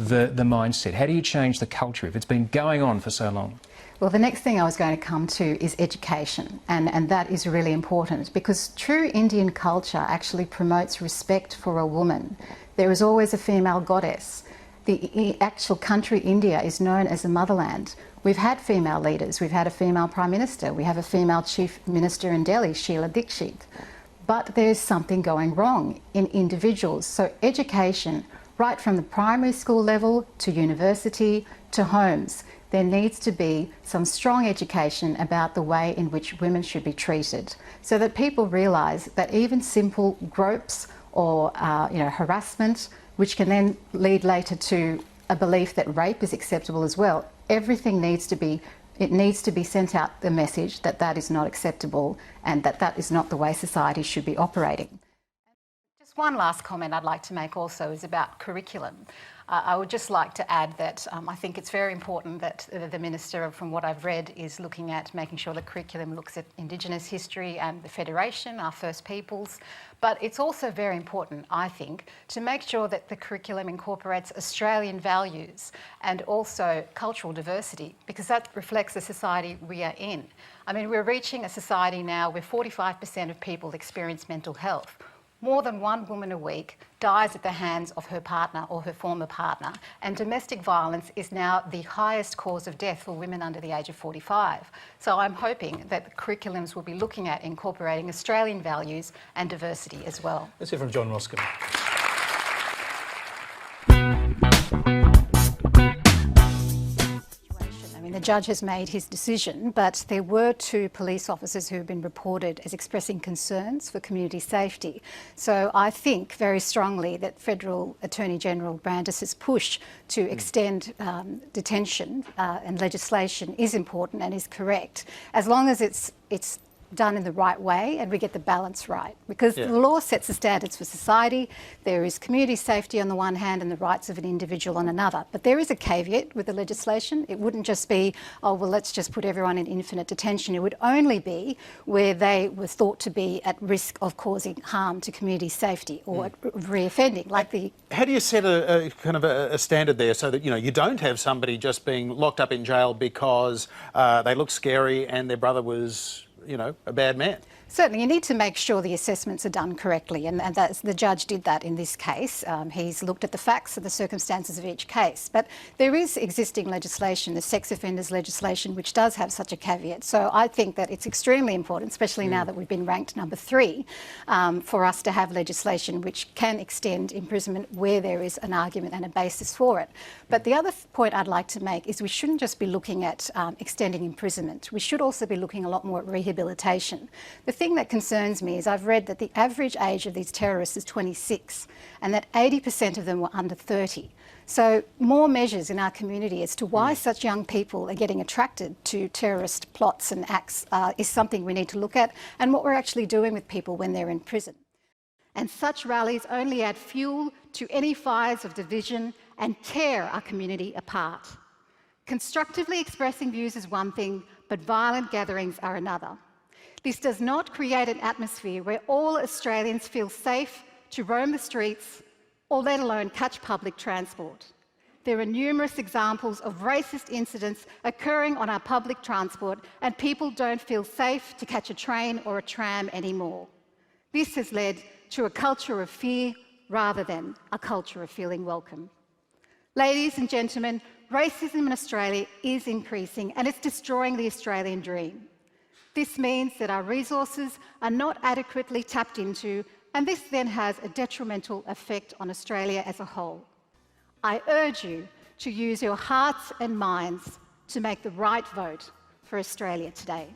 the mindset? How do you change the culture if it's been going on for so long? Well, the next thing I was going to come to is education, and that is really important because true Indian culture actually promotes respect for a woman. There is always a female goddess. The actual country, India, is known as the motherland. We've had female leaders, we've had a female Prime Minister, we have a female Chief Minister in Delhi, Sheila Dikshit. But there's something going wrong in individuals. So education, right from the primary school level to university to homes, there needs to be some strong education about the way in which women should be treated so that people realise that even simple gropes or harassment, which can then lead later to a belief that rape is acceptable as well, everything needs to be sent out the message that that is not acceptable and that that is not the way society should be operating. Just one last comment I'd like to make also is about curriculum. I would just like to add that I think it's very important that the Minister, from what I've read, is looking at making sure the curriculum looks at Indigenous history and the Federation, our First Peoples. But it's also very important, I think, to make sure that the curriculum incorporates Australian values and also cultural diversity, because that reflects the society we are in. I mean, we're reaching a society now where 45% of people experience mental health. More than one woman a week dies at the hands of her partner or her former partner, and domestic violence is now the highest cause of death for women under the age of 45. So I'm hoping that the curriculums will be looking at incorporating Australian values and diversity as well. Let's hear from John Roskin. The judge has made his decision, but there were 2 police officers who have been reported as expressing concerns for community safety. So I think very strongly that Federal Attorney General Brandis's push to extend detention and legislation is important and is correct, as long as it's done in the right way and we get the balance right. Because the law sets the standards for society. There is community safety on the one hand and the rights of an individual on another. But there is a caveat with the legislation. It wouldn't just be, oh, well, let's just put everyone in infinite detention. It would only be where they were thought to be at risk of causing harm to community safety or reoffending, like the... How do you set a kind of a standard there so that, you don't have somebody just being locked up in jail because they look scary and their brother was, a bad man? Certainly, you need to make sure the assessments are done correctly, and the judge did that in this case. He's looked at the facts and the circumstances of each case. But there is existing legislation, the sex offenders legislation, which does have such a caveat. So I think that it's extremely important, especially now that we've been ranked number 3, for us to have legislation which can extend imprisonment where there is an argument and a basis for it. But the other point I'd like to make is we shouldn't just be looking at extending imprisonment. We should also be looking a lot more at rehabilitation. The thing that concerns me is I've read that the average age of these terrorists is 26 and that 80% of them were under 30. So more measures in our community as to why such young people are getting attracted to terrorist plots and acts is something we need to look at, and what we're actually doing with people when they're in prison. And such rallies only add fuel to any fires of division and tear our community apart. Constructively expressing views is one thing, but violent gatherings are another. This does not create an atmosphere where all Australians feel safe to roam the streets or let alone catch public transport. There are numerous examples of racist incidents occurring on our public transport, and people don't feel safe to catch a train or a tram anymore. This has led to a culture of fear rather than a culture of feeling welcome. Ladies and gentlemen, racism in Australia is increasing and it's destroying the Australian dream. This means that our resources are not adequately tapped into, and this then has a detrimental effect on Australia as a whole. I urge you to use your hearts and minds to make the right vote for Australia today.